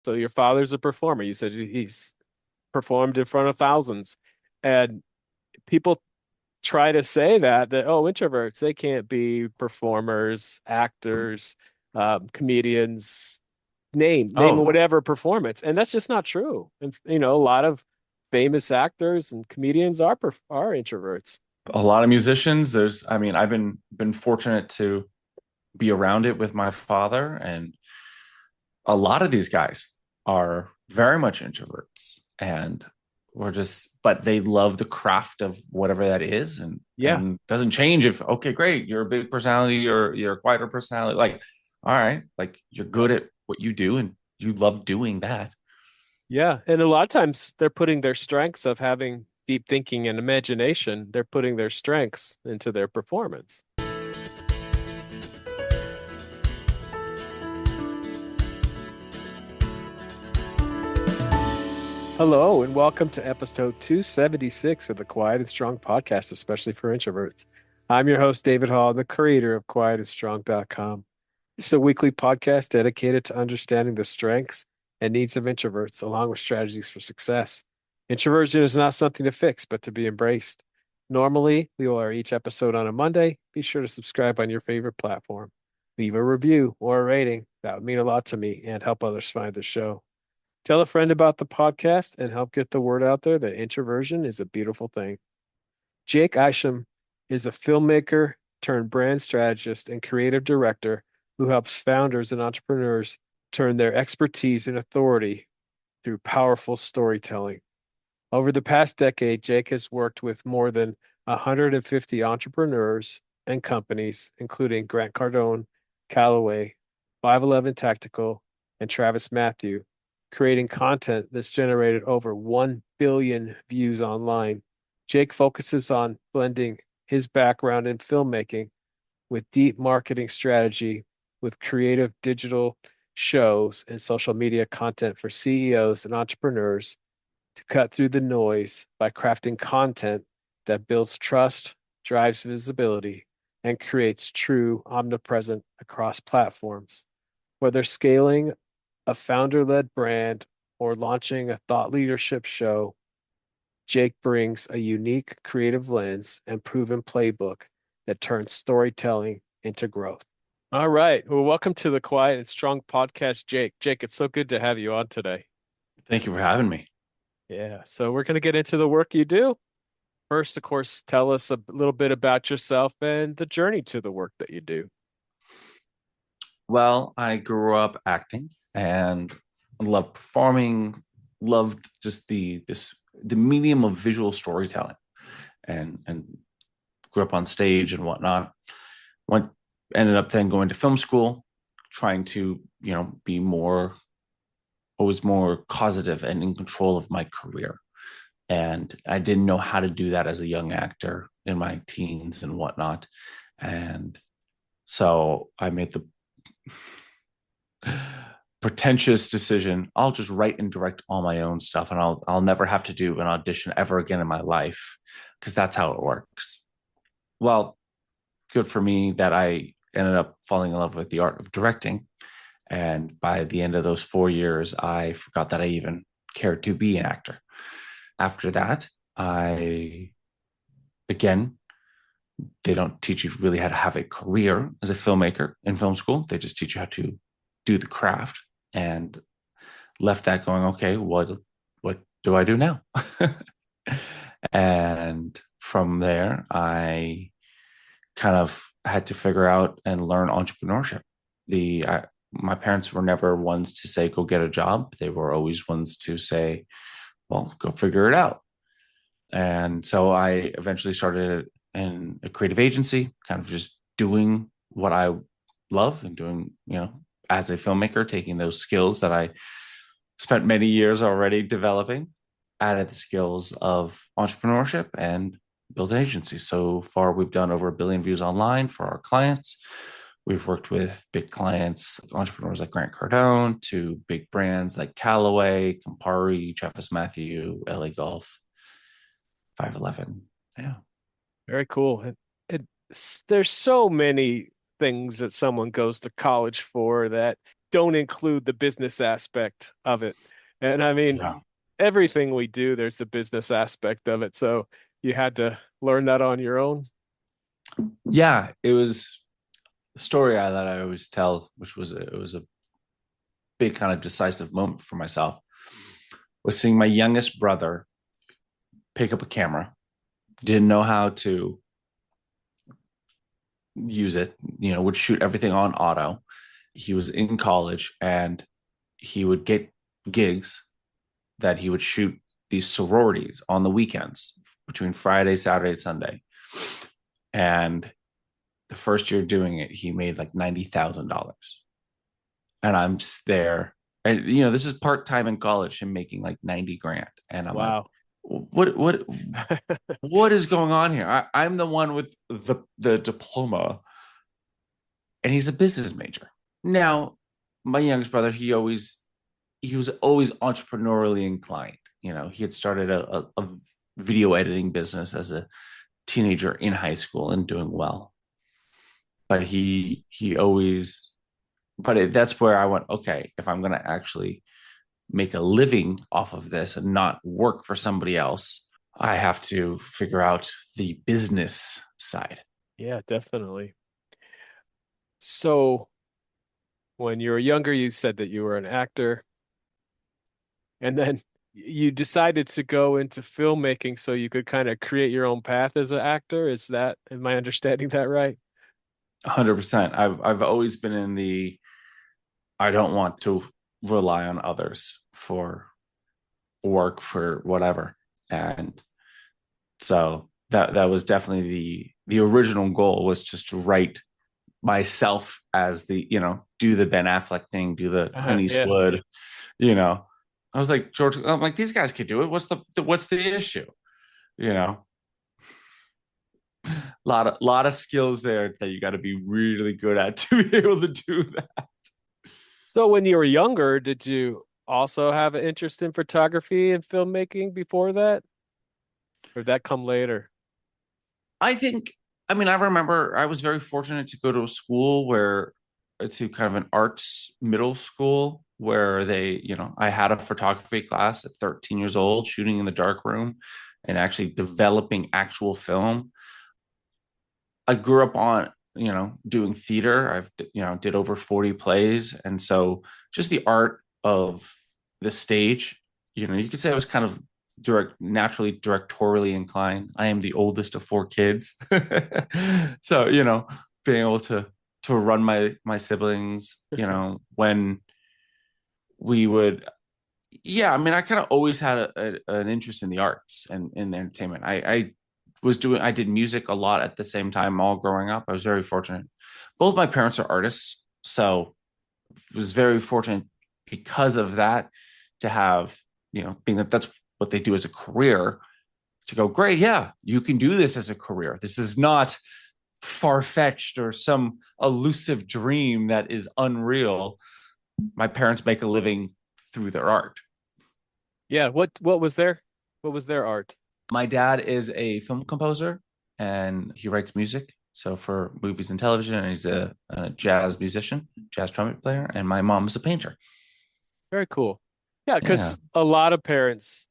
So your father's a performer. You said he's performed in front of thousands. And people try to say that oh, introverts, they can't be performers, actors, comedians, name Oh, whatever performance. And that's just not true. And a lot of famous actors and comedians are introverts. a lot of musicians. I mean, I've been fortunate to be around it with my father, and a lot of these guys are very much introverts, and but they love the craft of whatever that is, Yeah. and doesn't change if okay, great, you're a big personality or you're a quieter personality. Like, all right, like you're good at what you do, and you love doing that. Yeah. And a lot of times they're putting their strengths of having deep thinking and imagination, they're putting their strengths into their performance. Hello, and welcome to episode 276 of the Quiet and Strong podcast, especially for introverts. I'm your host, David Hall, the creator of quietandstrong.com. It's a weekly podcast dedicated to understanding the strengths and needs of introverts, along with strategies for success. Introversion is not something to fix, but to be embraced. Normally, we will air each episode on a Monday. Be sure to subscribe on your favorite platform. Leave a review or a rating. That would mean a lot to me and help others find the show. Tell a friend about the podcast and help get the word out there that introversion is a beautiful thing. Jake Isham is a filmmaker turned brand strategist and creative director who helps founders and entrepreneurs turn their expertise and authority through powerful storytelling. Over the past decade, Jake has worked with more than 150 entrepreneurs and companies, including Grant Cardone, Callaway, 511 Tactical, and Travis Matthew, creating content that's generated over 1 billion views online. Jake focuses on blending his background in filmmaking with deep marketing strategy, with creative digital shows and social media content for CEOs and entrepreneurs to cut through the noise by crafting content that builds trust, drives visibility, and creates true omnipresent across platforms. Whether scaling a founder led brand or launching a thought leadership show, Jake brings a unique creative lens and proven playbook that turns storytelling into growth. All right. Well, welcome to the Quiet and Strong podcast, Jake. Jake, it's so good to have you on today. Thank you for having me. Yeah. So we're going to get into the work you do. First, of course, tell us a little bit about yourself and the journey to the work that you do. Well, I grew up acting and loved performing, loved just the medium of visual storytelling, and grew up on stage and whatnot. Went Ended up then going to film school, trying to be more always more causative and in control of my career. And I didn't know how to do that as a young actor in my teens and whatnot. And so I made the pretentious decision. I'll just write and direct all my own stuff, and I'll never have to do an audition ever again in my life because that's how it works. Well, good for me that I ended up falling in love with the art of directing. And by the end of those 4 years, I forgot that I even cared to be an actor. After that, I, again, they don't teach you really how to have a career as a filmmaker in film school. They just teach you how to do the craft, and left that going, okay, what do I do now? And from there, I kind of had to figure out and learn entrepreneurship. My parents were never ones to say go get a job. They were always ones to say, well, go figure it out. And so I eventually started in a creative agency, kind of just doing what I love and doing, as a filmmaker, taking those skills that I spent many years already developing, added the skills of entrepreneurship and built an agency. So far, we've done over 1 billion views online for our clients. We've worked with big clients, entrepreneurs like Grant Cardone, to big brands like Callaway, Campari, Travis Matthew, LA Golf, 511. Yeah. Very cool. There's so many things that someone goes to college for that don't include the business aspect of it. And I mean, Yeah. everything we do, there's the business aspect of it. So you had to learn that on your own. Yeah, it was a story that I always tell, which was it was a big kind of decisive moment for myself, was seeing my youngest brother pick up a camera, didn't know how to use it, would shoot everything on auto. He was in college and he would get gigs that he would shoot these sororities on the weekends between Friday, Saturday, Sunday. And the first year doing it, he made like $90,000. And I'm there. And this is part-time in college and making like 90 grand. And I'm like, Wow. what is going on here? I'm the one with the diploma, and he's a business major. Now, my youngest brother, he was always entrepreneurially inclined. He had started a video editing business as a teenager in high school and doing well. But he always, that's where I went, okay, if I'm going to actually make a living off of this and not work for somebody else, I have to figure out the business side. Yeah, definitely. So when you were younger, you said that you were an actor, and then you decided to go into filmmaking so you could kind of create your own path as an actor. Am I understanding that right? 100%. I've always been in the I don't want to rely on others for work for whatever. And so that was definitely the original goal, was just to write myself as do the Ben Affleck thing, do the Clint Yeah. Eastwood, you know. I was like, George, I'm like, these guys could do it. What's the issue? You know, lot of skills there that you got to be really good at to be able to do that. So when you were younger, did you also have an interest in photography and filmmaking before that? Or did that come later? I think, I mean, I remember I was very fortunate to go to a school to kind of an arts middle school where I had a photography class at 13 years old, shooting in the dark room and actually developing actual film. I grew up on, doing theater. I've, did over 40 plays. And so just the art of the stage, you could say I was kind of naturally directorially inclined. I am the oldest of four kids. So, being able to run my siblings, when we would, yeah, I mean, I kind of always had an interest in the arts and in the entertainment. I did music a lot at the same time all growing up. I was very fortunate. Both my parents are artists, so was very fortunate because of that to have, being that that's what they do as a career, to go, great, yeah, you can do this as a career. This is not far-fetched or some elusive dream that is unreal. My parents make a living through their art. Yeah, what was their art? My dad is a film composer and he writes music. So for movies and television, and he's a jazz musician, jazz trumpet player. And my mom is a painter. Very cool. Yeah, Yeah. because a lot of parents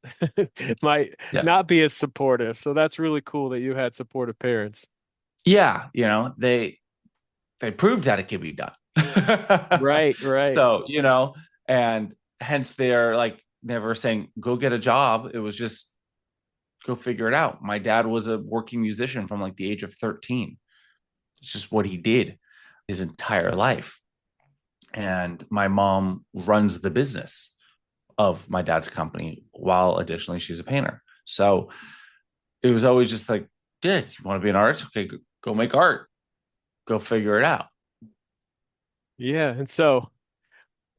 might Yeah. not be as supportive. So that's really cool that you had supportive parents. Yeah. They proved that it can be done. Right, right. So, and hence they're like never saying, go get a job. It was just go figure it out. My dad was a working musician from like the age of 13. It's just what he did his entire life. And my mom runs the business of my dad's company while additionally she's a painter. So it was always just like, yeah, you want to be an artist? Okay, go make art. Go figure it out. Yeah. And so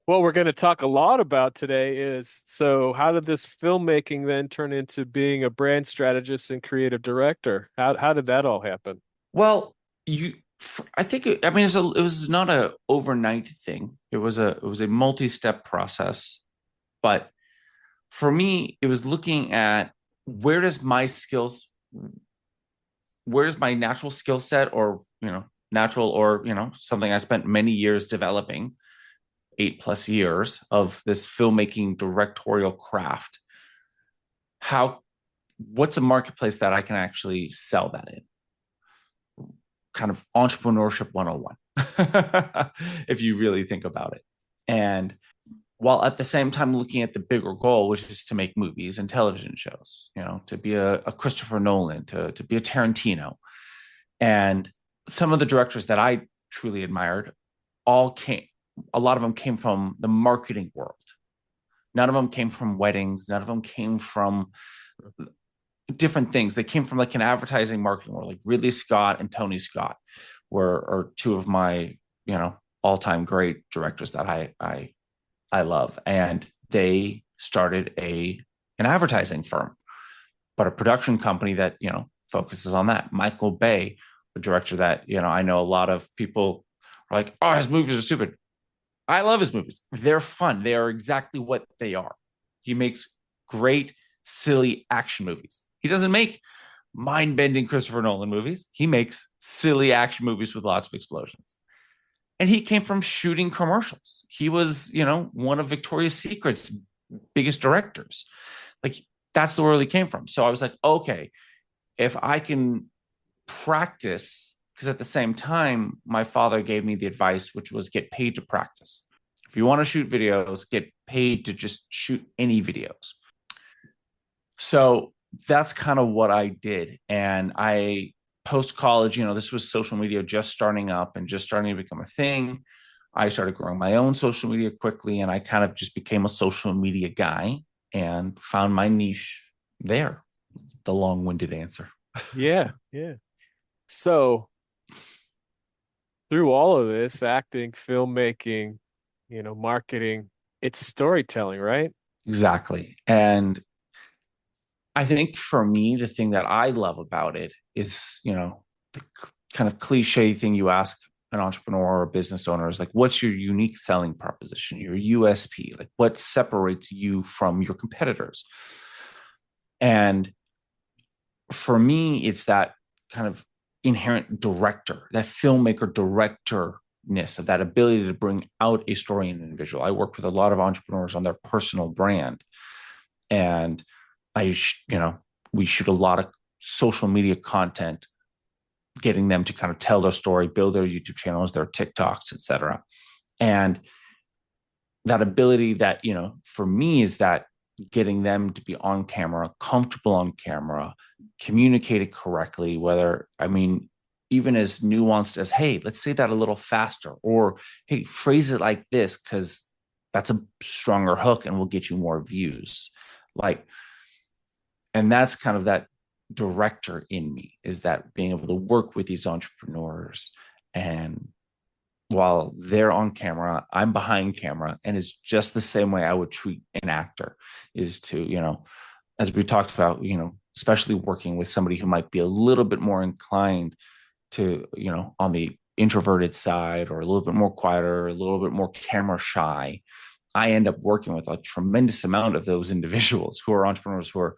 what we're going to talk a lot about today is so how did this filmmaking then turn into being a brand strategist and creative director? How did that all happen? Well, I think, I mean, it was not a overnight thing. It was a multi-step process. But for me, it was looking at where does my skills, where's my natural skill set, or, natural, or, something I spent many years developing. 8+ years of this filmmaking directorial craft, how what's a marketplace that I can actually sell that in? Kind of entrepreneurship 101, if you really think about it. And while at the same time looking at the bigger goal, which is to make movies and television shows, to be a Christopher Nolan, to be a Tarantino. And some of the directors that I truly admired a lot of them came from the marketing world. None of them came from weddings. None of them came from different things. They came from like an advertising marketing world, like Ridley Scott and Tony Scott are two of my, all-time great directors that I love. And they started an advertising firm, but a production company that, focuses on that. Michael Bay, a director that, I know a lot of people are like, oh, his movies are stupid. I love his movies. They're fun. They are exactly what they are. He makes great, silly action movies. He doesn't make mind-bending Christopher Nolan movies. He makes silly action movies with lots of explosions. And he came from shooting commercials. He was, one of Victoria's Secret's biggest directors. Like, that's the world he came from. So I was like, okay, if I can practice, because at the same time, my father gave me the advice, which was get paid to practice. If you want to shoot videos, get paid to just shoot any videos. So that's kind of what I did. And post college, this was social media just starting up and just starting to become a thing. I started growing my own social media quickly, and I kind of just became a social media guy and found my niche there. The long-winded answer. Yeah, yeah. So through all of this, acting, filmmaking, marketing, it's storytelling, right? Exactly. And I think for me, the thing that I love about it is, the kind of cliche thing you ask an entrepreneur or a business owner is like, what's your unique selling proposition, your USP? Like, what separates you from your competitors? And for me, it's that kind of inherent director, that filmmaker directorness, of that ability to bring out a story in an individual. I work with a lot of entrepreneurs on their personal brand, and we shoot a lot of social media content, getting them to kind of tell their story, build their YouTube channels, their TikToks, etc. And that ability that, for me, is that getting them to be on camera, comfortable on camera, communicate it correctly, even as nuanced as, hey, let's say that a little faster, or hey, phrase it like this, because that's a stronger hook and will get you more views. And that's kind of that director in me, is that being able to work with these entrepreneurs, and while they're on camera, I'm behind camera, and it's just the same way I would treat an actor, is to, as we talked about, especially working with somebody who might be a little bit more inclined to, on the introverted side, or a little bit more quieter, a little bit more camera shy. I end up working with a tremendous amount of those individuals who are entrepreneurs, who are,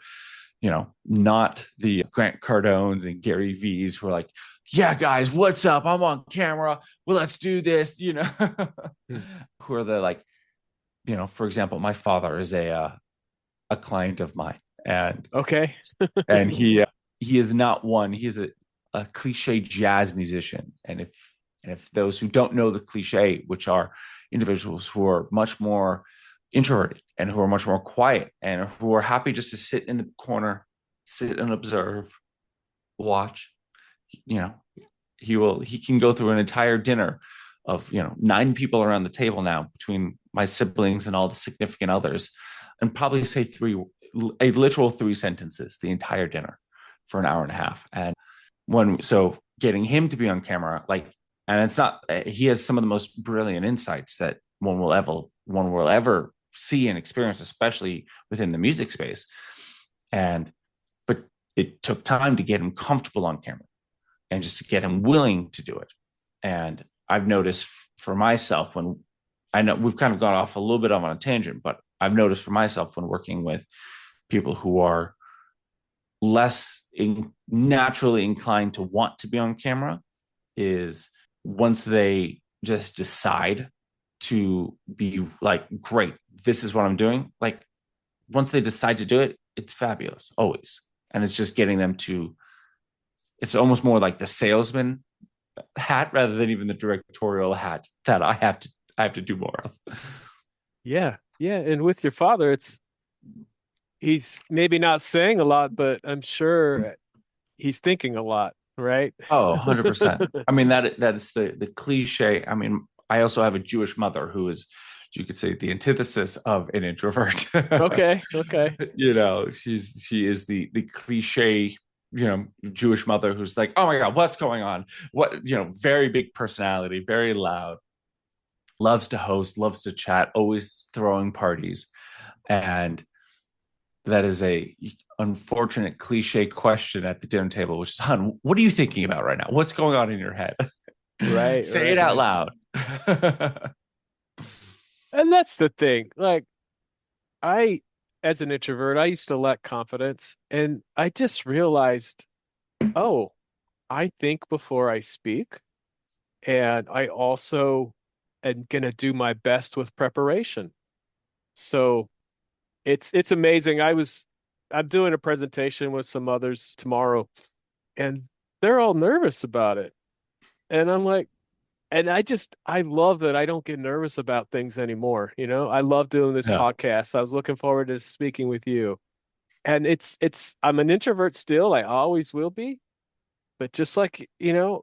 not the Grant Cardones and Gary V's who are like, yeah, guys, what's up? I'm on camera. Well, let's do this, who are the like, for example, my father is a client of mine, and Okay. and he is not one. He is a cliche jazz musician, and if those who don't know the cliche, which are individuals who are much more introverted and who are much more quiet and who are happy just to sit in the corner, sit and observe, watch, he can go through an entire dinner of 9 people around the table now, between my siblings and all the significant others, and probably say a literal 3 sentences the entire dinner for an hour and a half. And so getting him to be on camera, and it's not, he has some of the most brilliant insights that one will ever see and experience, especially within the music space. But it took time to get him comfortable on camera, and just to get him willing to do it. And I've noticed for myself, when I know we've kind of gone off a little bit on a tangent, but I've noticed for myself, when working with people who are less naturally inclined to want to be on camera, is once they just decide to be like, great, this is what I'm doing. Like once they decide to do it, it's fabulous always. And it's just getting them to, it's almost more like the salesman hat rather than even the directorial hat that I have to do more of. Yeah. Yeah. And with your father, he's maybe not saying a lot, but I'm sure he's thinking a lot, right? Oh, 100%. I mean, that is the cliche. I mean, I also have a Jewish mother who is, you could say, the antithesis of an introvert. Okay. Okay. She is the cliche, Jewish mother who's like, oh my God, what's going on? What, very big personality, very loud, loves to host, loves to chat, always throwing parties. And that is a unfortunate cliche question at the dinner table, which is, hon, what are you thinking about right now? What's going on in your head? Right. Say Right. it out Right. loud. And that's the thing. Like, I, as an introvert, I used to lack confidence, and I just realized, oh, I think before I speak, and I also am gonna do my best with preparation. So it's amazing. I'm doing a presentation with some others tomorrow, and they're all nervous about it. And I'm like, and I love that I don't get nervous about things anymore. I love doing this Yeah. podcast. I was looking forward to speaking with you. And I'm an introvert still. I always will be. But just like, you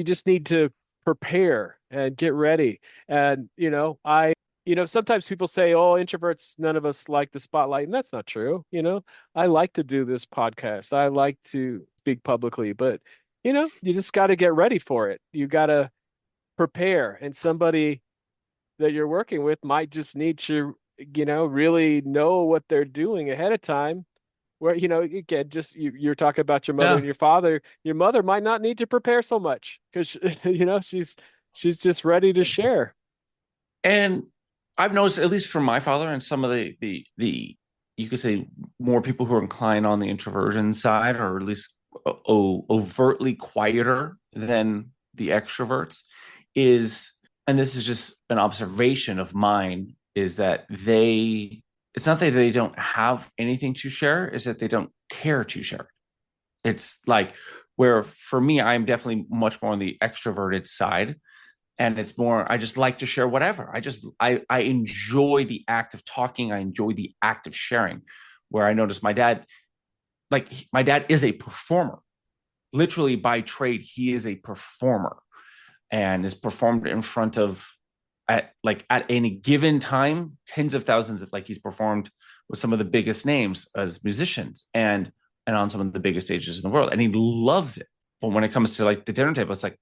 just need to prepare and get ready. And, sometimes people say, oh, introverts, none of us like the spotlight. And that's not true. I like to do this podcast. I like to speak publicly, but, you just got to get ready for it. You got to prepare. And somebody that you're working with might just need to, really know what they're doing ahead of time. Where, again, just you're talking about your mother Yeah. and your father. Your mother might not need to prepare so much because, she's just ready to share. And I've noticed, at least from my father and some of the you could say more people who are inclined on the introversion side, or at least overtly quieter than the extroverts, is, and this is just an observation of mine, is that it's not that they don't have anything to share, is that they don't care to share. It's like, where for me, I'm definitely much more on the extroverted side, and it's more, I just like to share whatever. I enjoy the act of talking. I enjoy the act of sharing. Where I noticed my dad, like, my dad is a performer. Literally by trade, he is a performer, and is performed in front of, at any given time, tens of thousands of, like, he's performed with some of the biggest names as musicians, and on some of the biggest stages in the world, and he loves it. But when it comes to like the dinner table, it's like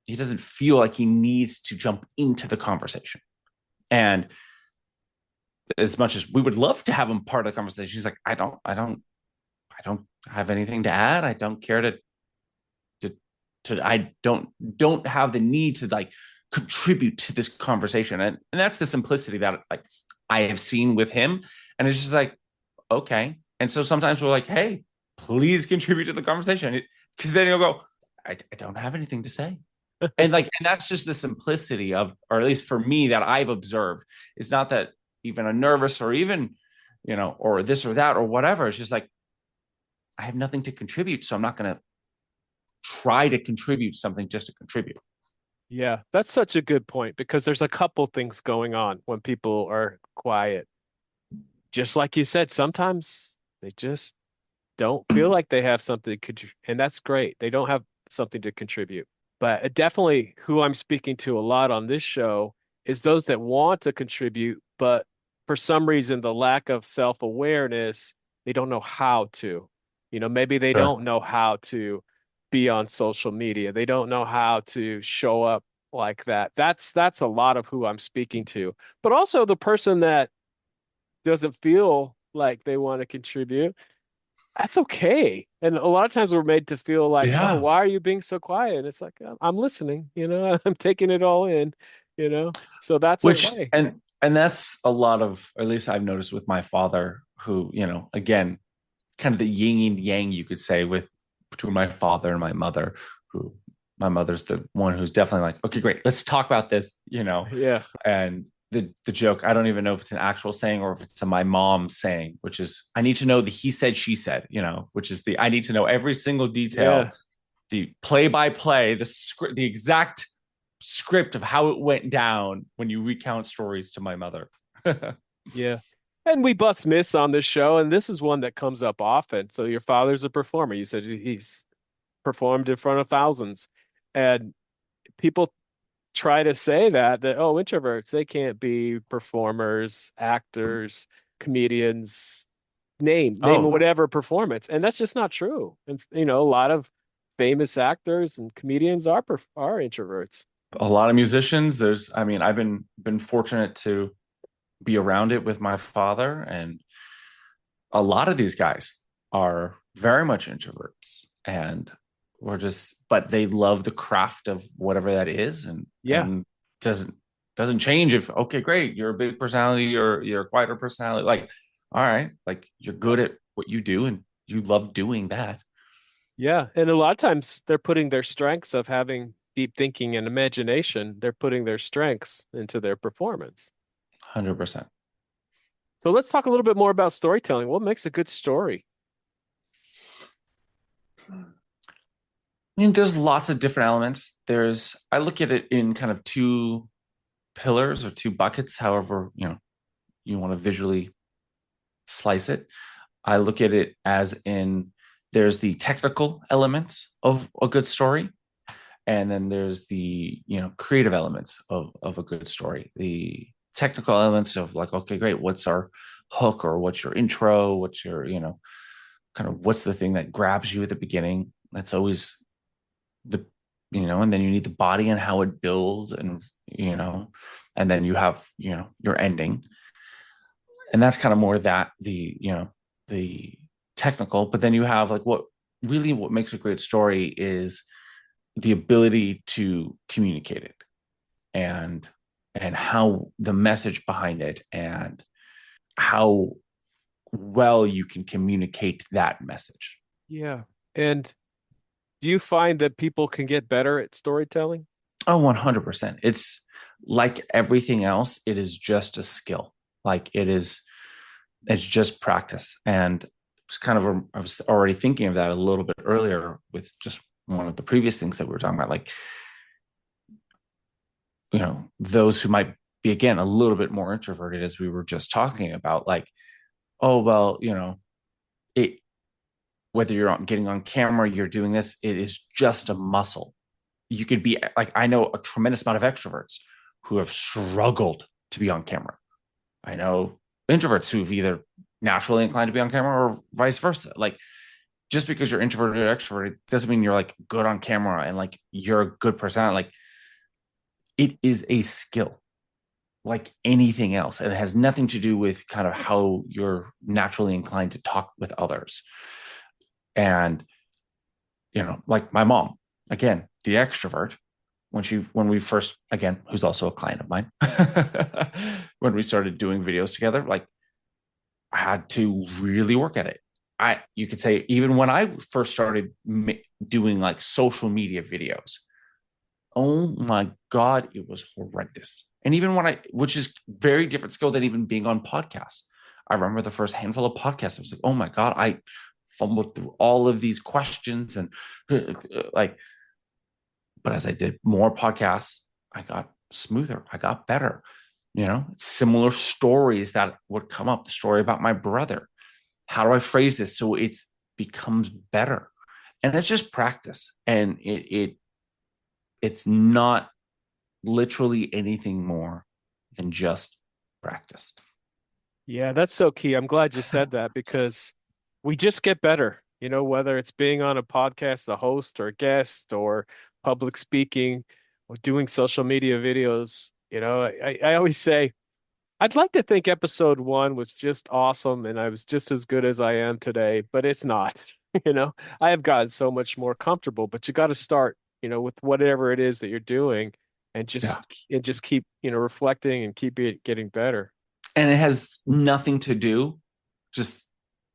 he doesn't feel like he needs to jump into the conversation. And as much as we would love to have him part of the conversation, he's like, I don't have anything to add. I don't care to, I don't have the need to like contribute to this conversation. And that's the simplicity that, like, I have seen with him. And it's just like, okay. And so sometimes we're like, hey, please contribute to the conversation. Because then he'll go, I don't have anything to say. And that's just the simplicity of, or at least for me, that I've observed. It's not that even a nervous, or even, or this or that or whatever. It's just like, I have nothing to contribute, so I'm not going to try to contribute something just to contribute. Yeah, that's such a good point because there's a couple things going on when people are quiet. Just like you said, sometimes they just don't feel like they have something to contribute, and that's great. They don't have something to contribute. But definitely who I'm speaking to a lot on this show is those that want to contribute, but for some reason, the lack of self-awareness, they don't know how to. Maybe they Sure. don't know how to be on social media. They don't know how to show up like that. That's a lot of who I'm speaking to. But also the person that doesn't feel like they want to contribute, that's okay. And a lot of times we're made to feel like, oh, Yeah. why are you being so quiet? And it's like, I'm listening, I'm taking it all in, so that's Which, okay. and that's a lot of, or at least I've noticed with my father, who, again, kind of the yin and yang, you could say, with between my father and my mother, who My mother's the one who's definitely like, okay, great, let's talk about this, Yeah. and the joke, I don't even know if it's an actual saying or if it's my mom saying, which is, I need to know the he said, she said, which is the, I need to know every single detail, Yeah. the play by play, the script, the exact script of how it went down when you recount stories to my mother. Yeah. And we bust myths on this show, and this is one that comes up often. So your father's a performer. You said he's performed in front of thousands. And people try to say that oh, introverts, they can't be performers, actors, comedians, name Oh, whatever performance. And that's just not true. And a lot of famous actors and comedians are introverts. a lot of musicians. There's, I mean, I've been fortunate to be around it with my father, and a lot of these guys are very much introverts, and we're just, but they love the craft of whatever that is, Yeah. and doesn't doesn't change if, okay, great, you're a big personality or you're a quieter personality, like, all right, like, you're good at what you do and you love doing that. Yeah. And a lot of times they're putting their strengths of having deep thinking and imagination, they're putting their strengths into their performance. 100%. So let's talk a little bit more about storytelling. What makes a good story? I mean, there's lots of different elements. I look at it in kind of two pillars or two buckets, however, you want to visually slice it. I look at it as in, there's the technical elements of a good story, and then there's the, creative elements of a good story. The technical elements of, like, okay, great, what's our hook, or what's your intro, what's your, kind of, what's the thing that grabs you at the beginning. That's always the, and then you need the body and how it builds, and, and then you have, your ending. And that's kind of more that, the technical. But then you have, like, what makes a great story is the ability to communicate it, and how the message behind it, and how well you can communicate that message. Yeah. And do you find that people can get better at storytelling? Oh, 100%. It's like everything else, it is just a skill. Like, it's just practice. And it's kind of, I was already thinking of that a little bit earlier with just one of the previous things that we were talking about, like, those who might be, again, a little bit more introverted, as we were just talking about, like, oh, well, it, whether you're getting on camera, you're doing this, it is just a muscle. You could be like, I know a tremendous amount of extroverts who have struggled to be on camera. I know introverts who've either naturally inclined to be on camera or vice versa. Like, just because you're introverted or extroverted doesn't mean you're, like, good on camera and, like, you're a good person. Like, it is a skill like anything else. And it has nothing to do with kind of how you're naturally inclined to talk with others. And, like my mom, again, the extrovert, when we first, again, who's also a client of mine, when we started doing videos together, like, I had to really work at it. You could say, even when I first started doing, like, social media videos, oh my God, it was horrendous. And even which is very different skill than even being on podcasts. I remember the first handful of podcasts, I was like, oh my God, I fumbled through all of these questions, and like, but as I did more podcasts, I got smoother, I got better. Similar stories that would come up, the story about my brother. How do I phrase this so it's becomes better? And it's just practice. And it's not literally anything more than just practice. Yeah, that's so key. I'm glad you said that because we just get better, whether it's being on a podcast, a host or a guest, or public speaking or doing social media videos. I always say, I'd like to think episode one was just awesome and I was just as good as I am today, but it's not. I have gotten so much more comfortable, but you got to start, with whatever it is that you're doing and Yeah. just keep, reflecting and keep it getting better. And it has nothing to do, just,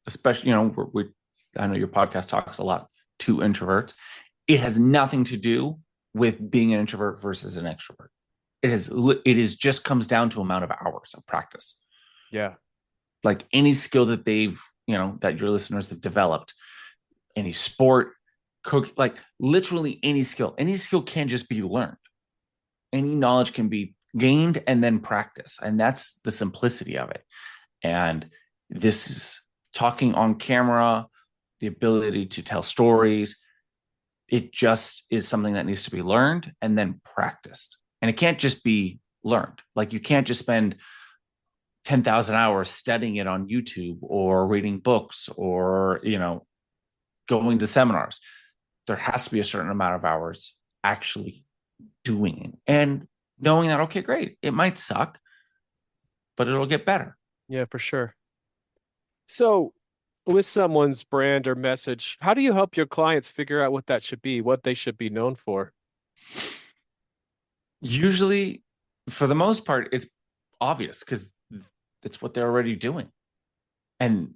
especially, I know your podcast talks a lot to introverts. It has nothing to do with being an introvert versus an extrovert. It is just comes down to amount of hours of practice. Yeah. Like any skill that that your listeners have developed, any sport, cook, like literally any skill can just be learned. Any knowledge can be gained and then practice. And that's the simplicity of it. And this is talking on camera, the ability to tell stories. It just is something that needs to be learned and then practiced. And it can't just be learned. Like you can't just spend 10,000 hours studying it on YouTube or reading books or, going to seminars. There has to be a certain amount of hours actually doing it and knowing that, okay, great, it might suck, but it'll get better. Yeah, for sure. So, with someone's brand or message, how do you help your clients figure out what that should be, what they should be known for? Usually, for the most part, it's obvious because it's what they're already doing. And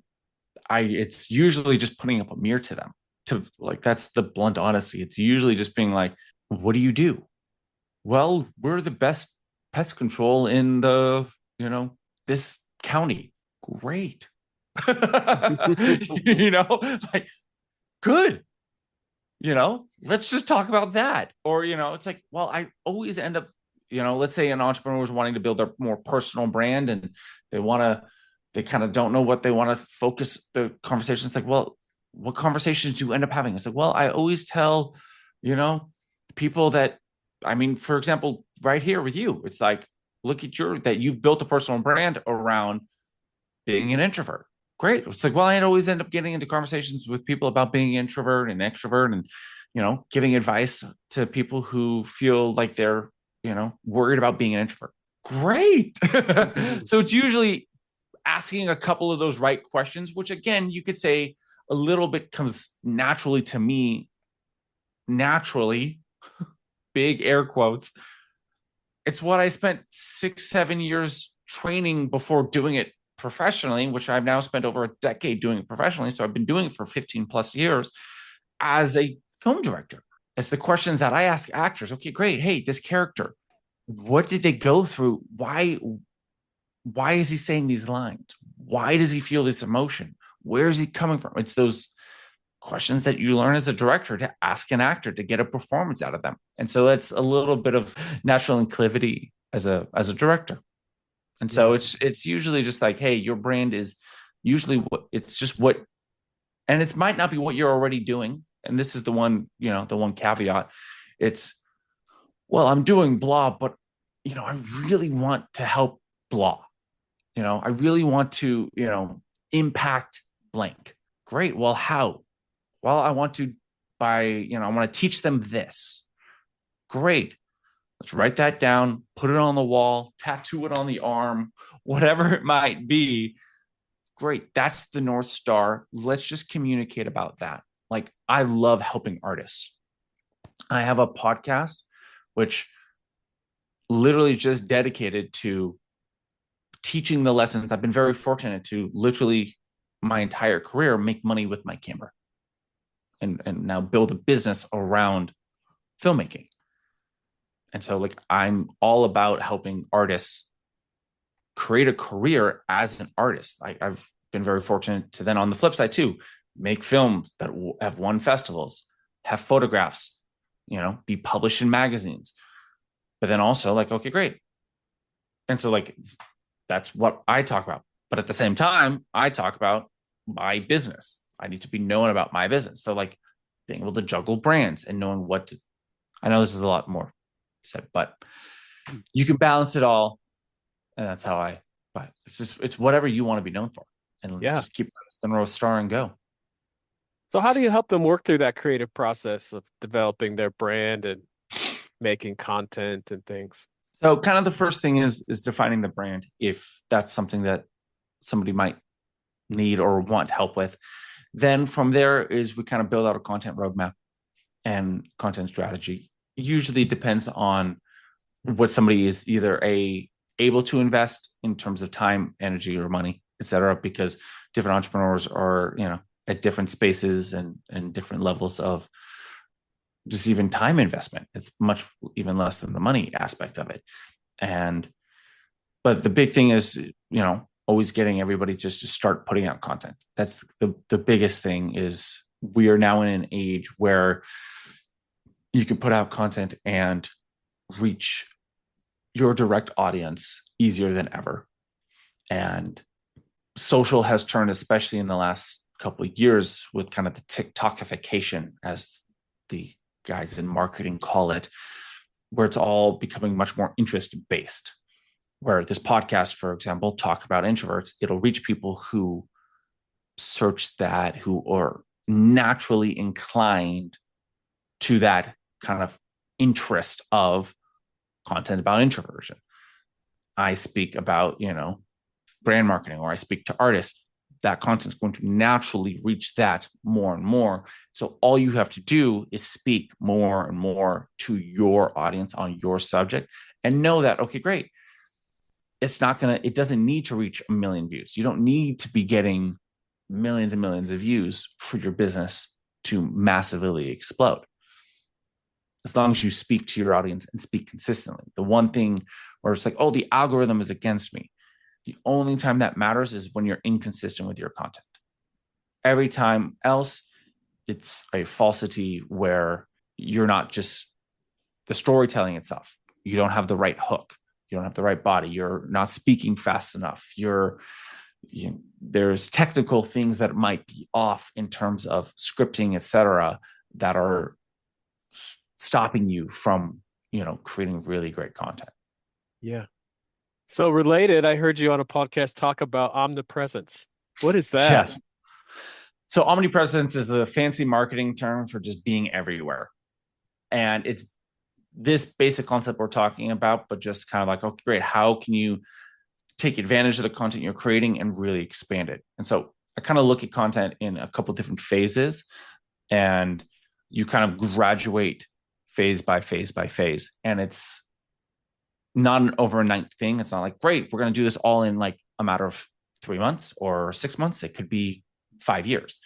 it's usually just putting up a mirror to them. To like, that's the blunt honesty. It's usually just being like, what do you do? Well, we're the best pest control in this county. Great. Like good. Let's just talk about that. Or, it's like, well, I always end up, let's say an entrepreneur is wanting to build their more personal brand and they kind of don't know what they want to focus the conversation. It's like, well, what conversations do you end up having? It's like, well, I always tell, people that, I mean, for example, right here with you, it's like, look at that you've built a personal brand around being an introvert. Great. It's like, well, I always end up getting into conversations with people about being introvert and extrovert and, giving advice to people who feel like they're, worried about being an introvert. Great. So it's usually asking a couple of those right questions, which again, you could say a little bit comes naturally to me, naturally, big air quotes. It's what I spent 6-7 years training before doing it professionally, which I've now spent over a decade doing it professionally. So I've been doing it for 15 plus years as a film director. It's the questions that I ask actors. Okay, great. Hey, this character, what did they go through? Why is he saying these lines? Why does he feel this emotion? Where is he coming from? It's those questions that you learn as a director to ask an actor to get a performance out of them. And so that's a little bit of natural inclivity as a director. And so Yeah. it's usually just like, hey, your brand is usually it's just what, and it might not be what you're already doing. And this is the one caveat. It's, well, I'm doing blah, but I really want to help blah. I really want to, impact blank. Great. Well, how? Well, I want to I want to teach them this. Great. Let's write that down, put it on the wall, tattoo it on the arm, whatever it might be. Great. That's the North Star. Let's just communicate about that. Like, I love helping artists. I have a podcast, which literally just dedicated to teaching the lessons. I've been very fortunate to literally my entire career make money with my camera and now build a business around filmmaking. And so like I'm all about helping artists create a career as an artist. I've been very fortunate to then on the flip side too, make films that have won festivals, have photographs, be published in magazines. But then also like, okay, great. And so like that's what I talk about. But at the same time, I talk about my business. I need to be known about my business. So like being able to juggle brands and knowing I know this is a lot more said, but you can balance it all. And that's how but it's whatever you want to be known for. And Yeah. just keep the North Star and go. So how do you help them work through that creative process of developing their brand and making content and things? So kind of the first thing is defining the brand. If that's something that somebody might need or want help with, then from there is we kind of build out a content roadmap and content strategy. Usually depends on what somebody is either able to invest in terms of time, energy, or money, etc. Because different entrepreneurs are, at different spaces and different levels of just even time investment. It's much even less than the money aspect of it. And but the big thing is, always getting everybody just to start putting out content. That's the biggest thing. Is we are now in an age where you can put out content and reach your direct audience easier than ever. And social has turned, especially in the last couple of years, with kind of the TikTokification, as the guys in marketing call it, where it's all becoming much more interest based. Where this podcast, for example, talk about introverts, it'll reach people who search that, who are naturally inclined to that kind of interest of content about introversion. I speak about, brand marketing, or I speak to artists. That content is going to naturally reach that more and more. So all you have to do is speak more and more to your audience on your subject, and know that, okay, great. It doesn't need to reach 1 million views. You don't need to be getting millions and millions of views for your business to massively explode. As long as you speak to your audience and speak consistently. The one thing where it's like, oh, the algorithm is against me. The only time that matters is when you're inconsistent with your content. Every time else, it's a falsity where you're not just the storytelling itself. You don't have the right hook. You don't have the right body. You're not speaking fast enough. There's technical things that might be off in terms of scripting, etc., that are stopping you from, creating really great content. Yeah. So related, I heard you on a podcast talk about omnipresence. What is that? Yes. So omnipresence is a fancy marketing term for just being everywhere. And it's this basic concept we're talking about, but just kind of like, okay, great. How can you take advantage of the content you're creating and really expand it? And so I kind of look at content in a couple of different phases, and you kind of graduate phase by phase by phase. And it's not an overnight thing. It's not like, great, we're going to do this all in like a matter of 3 months or 6 months. It could be 5 years.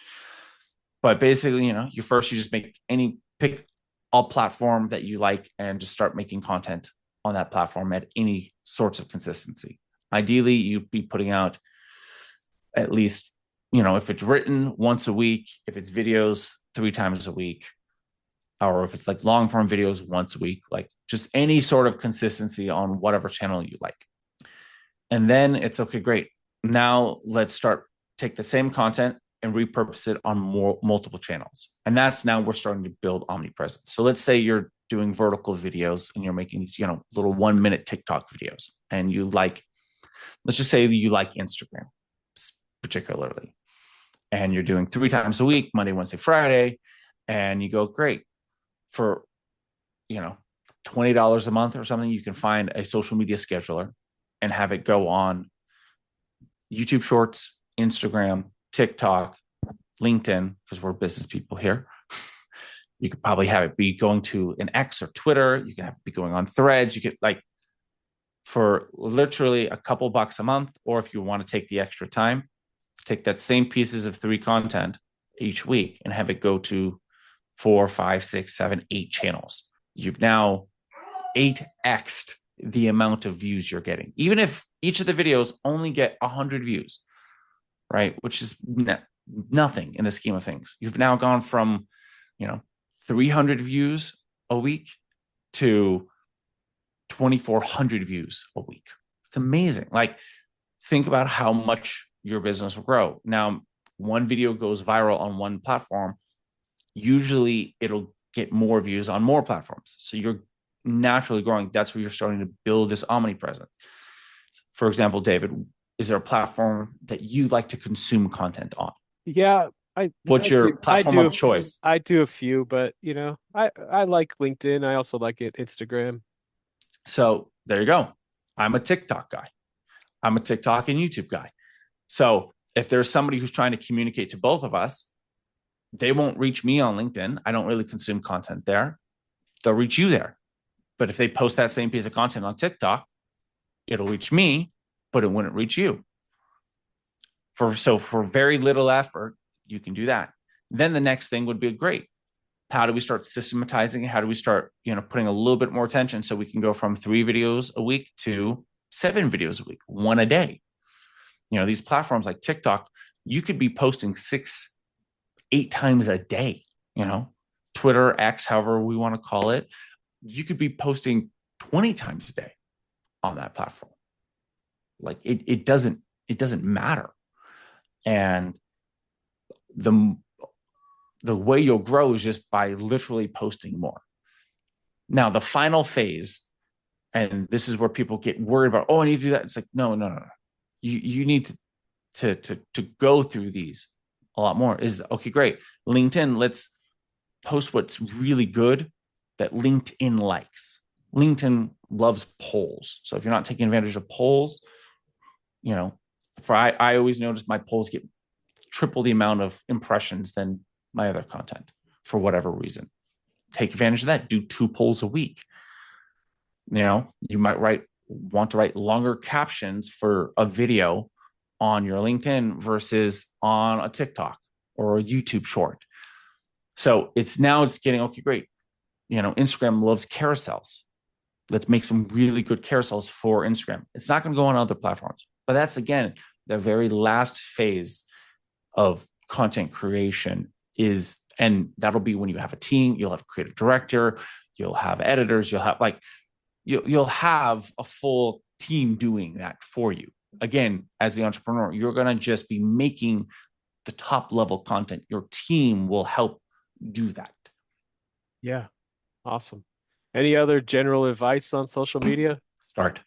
But basically, you just pick a platform that you like and just start making content on that platform at any sorts of consistency. Ideally, you'd be putting out at least, if it's written, once a week, if it's videos, 3 times a week, or if it's like long form videos, once a week, like just any sort of consistency on whatever channel you like. And then it's okay, great. Now let's take the same content and repurpose it on multiple channels. And that's now we're starting to build omnipresence. So let's say you're doing vertical videos and you're making these, little 1-minute TikTok videos, and let's just say you like Instagram particularly, and you're doing 3 times a week, Monday, Wednesday, Friday, and you go, great. For, $20 a month or something, you can find a social media scheduler and have it go on YouTube Shorts, Instagram, TikTok, LinkedIn, because we're business people here. You could probably have it be going to an X or Twitter. You can have it be going on Threads. You could, for literally a couple bucks a month, or if you want to take the extra time, take that same pieces of 3 content each week and have it go to 4, 5, 6, 7, 8 channels. You've now 8x'd the amount of views you're getting, even if each of the videos only get 100 views, right? Which is nothing in the scheme of things. You've now gone from, 300 views a week to 2,400 views a week. It's amazing. Think about how much your business will grow. Now, one video goes viral on one platform, usually it'll get more views on more platforms. So you're naturally growing. That's where you're starting to build this omnipresence. For example, David, is there a platform that you like to consume content on? Yeah, What's your platform of choice? I do a few, but I like LinkedIn. I also like Instagram. So there you go. I'm a TikTok guy. I'm a TikTok and YouTube guy. So if there's somebody who's trying to communicate to both of us, they won't reach me on LinkedIn. I don't really consume content there. They'll reach you there. But if they post that same piece of content on TikTok, it'll reach me, but it wouldn't reach you. For very little effort, you can do that. Then the next thing would be great. How do we start systematizing? How do we start, putting a little bit more attention so we can go from 3 videos a week to 7 videos a week, one a day? These platforms like TikTok, you could be posting 6, 8 times a day, you know, Twitter, X, however we want to call it. You could be posting 20 times a day on that platform. Like it doesn't matter. And the the way you'll grow is just by literally posting more. Now, the final phase, and this is where people get worried about, oh, I need to do that. It's like, no, no, no, no. You need to go through these a lot more. Is okay, great. LinkedIn, let's post what's really good that LinkedIn likes. LinkedIn loves polls. So if you're not taking advantage of polls, I always notice my polls get triple the amount of impressions than my other content for whatever reason. Take advantage of that. Do 2 polls a week. You might want to write longer captions for a video on your LinkedIn versus on a TikTok or a YouTube short. So it's getting, okay, great. Instagram loves carousels. Let's make some really good carousels for Instagram. It's not going to go on other platforms, but that's, again, the very last phase of content creation and that'll be when you have a team. You'll have a creative director, you'll have editors, you'll have a full team doing that for you. Again, as the entrepreneur, you're going to just be making the top level content. Your team will help do that. Yeah. Awesome. Any other general advice on social media? Start.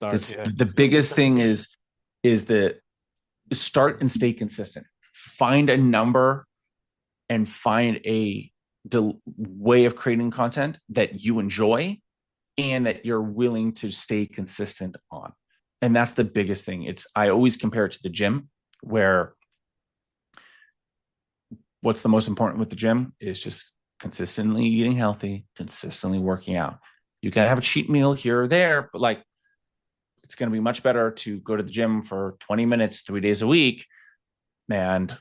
Yeah. The biggest thing is that start and stay consistent. Find a number and find a way of creating content that you enjoy and that you're willing to stay consistent on. And that's the biggest thing. I always compare it to the gym, where what's the most important with the gym is just consistently eating healthy, consistently working out. You can have a cheat meal here or there, but it's going to be much better to go to the gym for 20 minutes, 3 days a week, and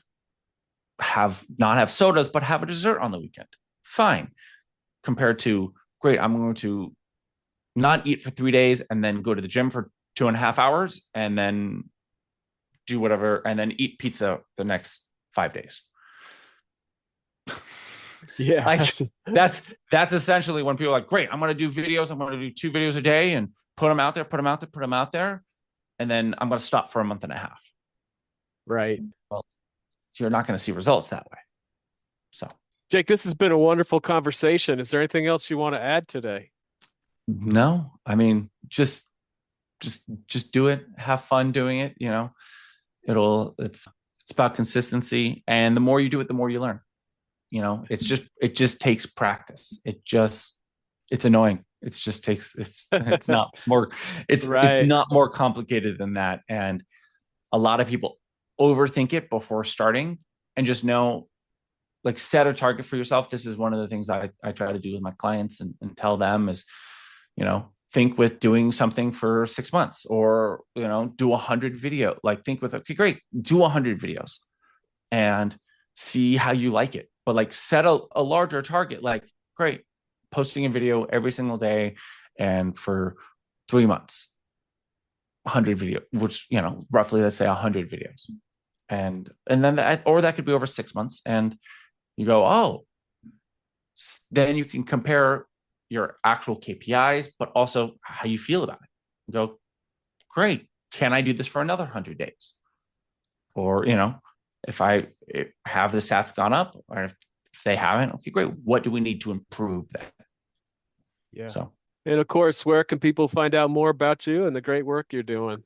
not have sodas, but have a dessert on the weekend. Fine. Compared to, great, I'm going to not eat for 3 days and then go to the gym for 2.5 hours and then do whatever and then eat pizza the next 5 days. Yeah. That's essentially when people are like, great, I'm going to do videos. I'm going to do 2 videos a day and put them out there. And then I'm going to stop for a month and a half. Right. Well, you're not going to see results that way. So, Jake, this has been a wonderful conversation. Is there anything else you want to add today? no, I mean, just do it. Have fun doing it. It's about consistency. And the more you do it, the more you learn. It just takes practice. It's annoying. It's not more, it's Right. not more complicated than that. And a lot of people overthink it before starting, and just know, set a target for yourself. This is one of the things I try to do with my clients and tell them is, think with doing something for 6 months, or, do 100 video, think with, okay, great, do 100 videos and see how you like it. But set a larger target, great, posting a video every single day and for 3 months, 100 video, which, roughly, let's say 100 videos. And then that could be over 6 months. And you go, oh, then you can compare your actual KPIs, but also how you feel about it. You go, great, can I do this for another 100 days? Or, if have the stats gone up, or if they haven't, okay, great, what do we need to improve that? Yeah. So, and of course, where can people find out more about you and the great work you're doing?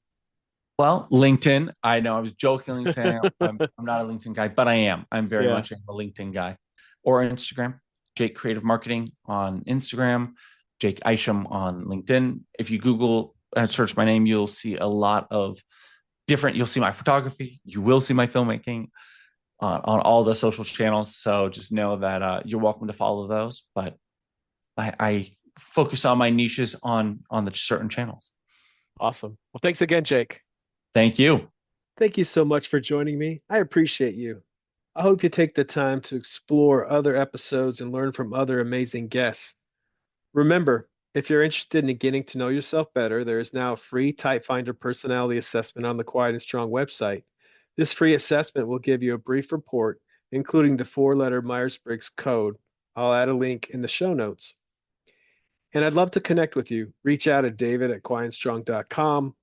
well, LinkedIn. I know I was jokingly saying I'm not a LinkedIn guy, but I am. I'm very Yeah. much a LinkedIn guy. Or Instagram, Jake Creative Marketing on Instagram, Jake Isham on LinkedIn. If you Google and search my name, you'll see a lot of you'll see my photography. You will see my filmmaking on all the social channels. So just know that you're welcome to follow those. But I focus on my niches on the certain channels. Awesome. Well, thanks again, Jake. Thank you. Thank you so much for joining me. I appreciate you. I hope you take the time to explore other episodes and learn from other amazing guests. Remember, if you're interested in getting to know yourself better, there is now a free Type Finder personality assessment on the Quiet and Strong website. This free assessment will give you a brief report, including the four-letter Myers-Briggs code. I'll add a link in the show notes. And I'd love to connect with you. Reach out at david@quietandstrong.com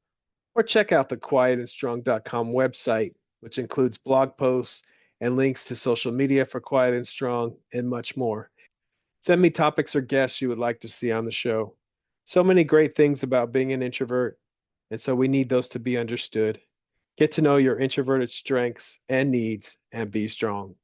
or check out the quietandstrong.com website, which includes blog posts and links to social media for Quiet and Strong and much more. Send me topics or guests you would like to see on the show. So many great things about being an introvert, and so we need those to be understood. Get to know your introverted strengths and needs and be strong.